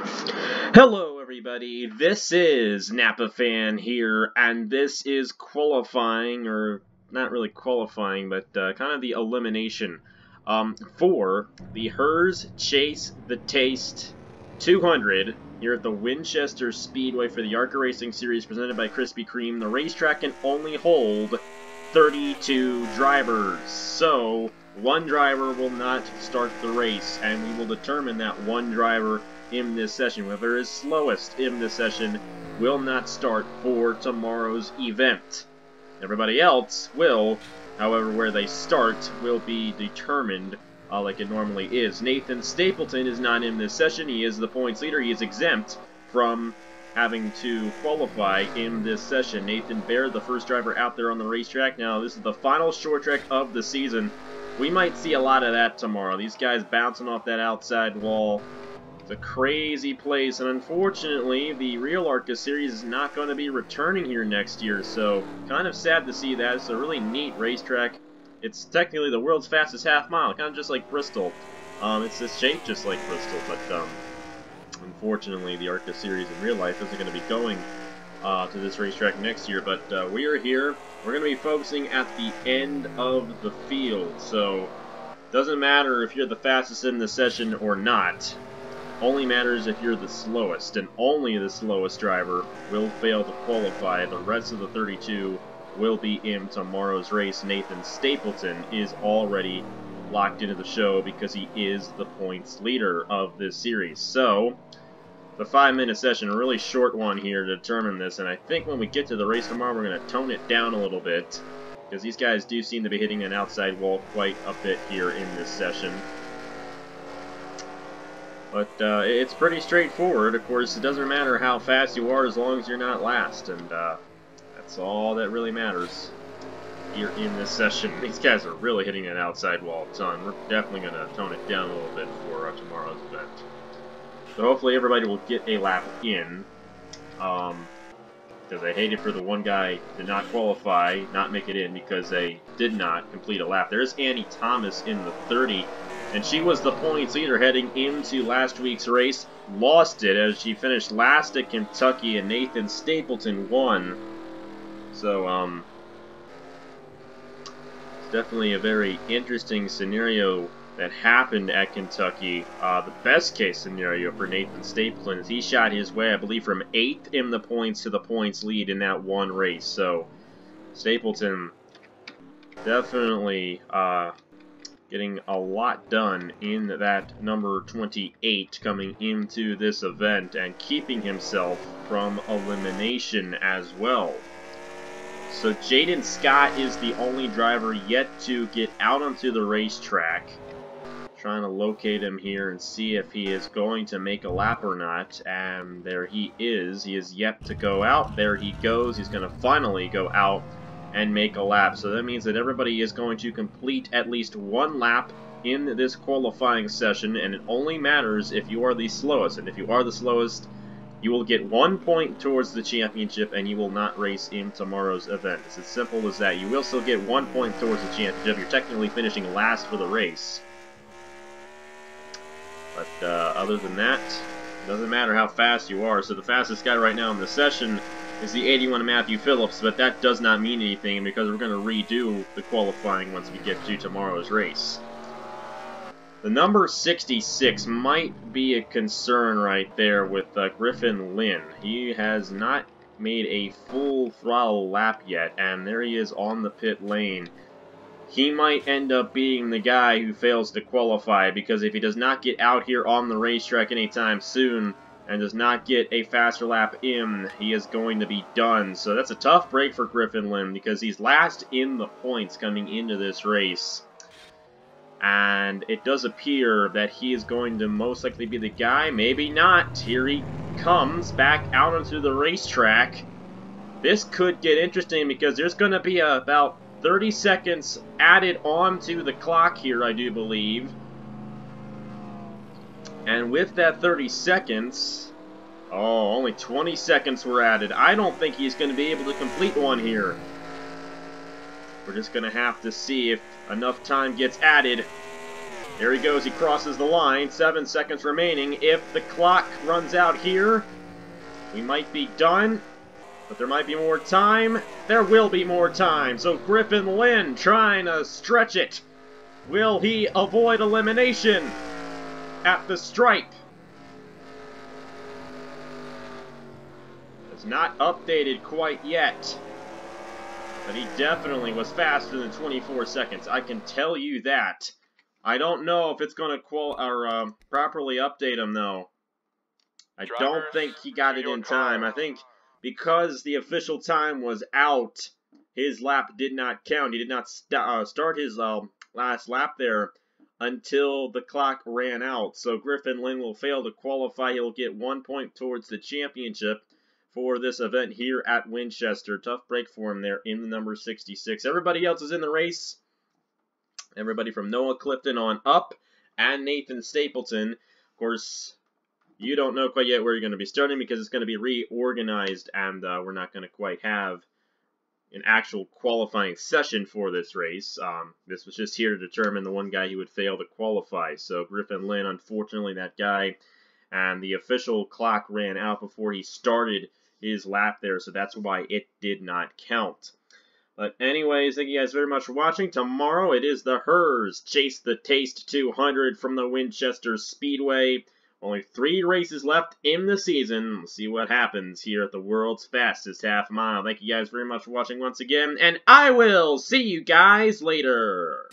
Hello everybody, this is Napa Fan here, and this is qualifying, or not really qualifying, but kind of the elimination for the Herr's Chase the Taste 200 here at the Winchester Speedway for the ARCA Racing Series presented by Krispy Kreme. The racetrack can only hold 32 drivers, so one driver will not start the race, and we will determine that one driver in this session, whoever is slowest in this session, will not start for tomorrow's event. Everybody else will, however, where they start will be determined like it normally is. Nathan Stapleton is not in this session. He is the points leader. He is exempt from having to qualify in this session. Nathan Baird, the first driver out there on the racetrack. Now, this is the final short track of the season. We might see a lot of that tomorrow. These guys bouncing off that outside wall. It's a crazy place, and unfortunately, the real ARCA series is not going to be returning here next year, so kind of sad to see that. It's a really neat racetrack. It's technically the world's fastest half mile, kind of just like Bristol. It's just shaped just like Bristol, but unfortunately, the ARCA series in real life isn't going to be going to this racetrack next year, but we are here. We're going to be focusing at the end of the field, so doesn't matter if you're the fastest in the session or not. Only matters if you're the slowest, and only the slowest driver will fail to qualify. The rest of the 32 will be in tomorrow's race. Nathan Stapleton is already locked into the show because he is the points leader of this series. So, the 5-minute session, a really short one here to determine this, and I think when we get to the race tomorrow, we're going to tone it down a little bit, because these guys do seem to be hitting an outside wall quite a bit here in this session. But it's pretty straightforward. Of course, it doesn't matter how fast you are as long as you're not last, and that's all that really matters here in this session. These guys are really hitting an outside wall a ton. We're definitely going to tone it down a little bit for tomorrow's event. So hopefully everybody will get a lap in, because I hated for the one guy to not qualify, not make it in because they did not complete a lap. There's Annie Thomas in the 30. And she was the points leader heading into last week's race. Lost it as she finished last at Kentucky, and Nathan Stapleton won. So, it's definitely a very interesting scenario that happened at Kentucky. The best case scenario for Nathan Stapleton is he shot his way, I believe, from 8th in the points to the points lead in that one race. So, Stapleton definitely getting a lot done in that number 28 coming into this event and keeping himself from elimination as well. So Jaden Scott is the only driver yet to get out onto the racetrack. Trying to locate him here and see if he is going to make a lap or not. And there he is. He is yet to go out. There he goes. He's going to finally go out and make a lap. So that means that everybody is going to complete at least one lap in this qualifying session, and it only matters if you are the slowest. And if you are the slowest, you will get 1 point towards the championship, and you will not race in tomorrow's event. It's as simple as that. You will still get 1 point towards the championship. You're technically finishing last for the race. But other than that, it doesn't matter how fast you are. So the fastest guy right now in the session is the 81 Matthew Phillips, but that does not mean anything because we're going to redo the qualifying once we get to tomorrow's race. The number 66 might be a concern right there with Griffin Lynn. He has not made a full throttle lap yet, and there he is on the pit lane. He might end up being the guy who fails to qualify, because if he does not get out here on the racetrack anytime soon, and does not get a faster lap in, he is going to be done. So that's a tough break for Griffin Lynn because he's last in the points coming into this race. And it does appear that he is going to most likely be the guy. Maybe not. Here he comes back out onto the racetrack. This could get interesting because there's going to be about 30 seconds added on to the clock here, I do believe. And with that 30 seconds, oh, only 20 seconds were added. I don't think he's going to be able to complete one here. We're just going to have to see if enough time gets added. There he goes, he crosses the line, 7 seconds remaining. If the clock runs out here, we might be done, but there might be more time. There will be more time, so Griffin Lynn trying to stretch it. Will he avoid elimination at the stripe? It's not updated quite yet, but he definitely was faster than 24 seconds. I can tell you that. I don't know if it's going to properly update him, though. I don't think he got it in time. I think because the official time was out, his lap did not count. He did not start his last lap there until the clock ran out. So Griffin Lynn will fail to qualify. He'll get 1 point towards the championship for this event here at Winchester. Tough break for him there in the number 66. Everybody else is in the race. Everybody from Noah Clifton on up, and Nathan Stapleton. Of course, you don't know quite yet where you're going to be starting because it's going to be reorganized, and we're not going to quite have an actual qualifying session for this race. This was just here to determine the one guy who would fail to qualify. So Griffin Lynn, unfortunately, that guy, and the official clock ran out before he started his lap there, so that's why it did not count. But anyways, thank you guys very much for watching. Tomorrow it is the Herr's Chase the Taste 200 from the Winchester Speedway. Only 3 races left in the season. We'll see what happens here at the world's fastest half mile. Thank you guys very much for watching once again, and I will see you guys later.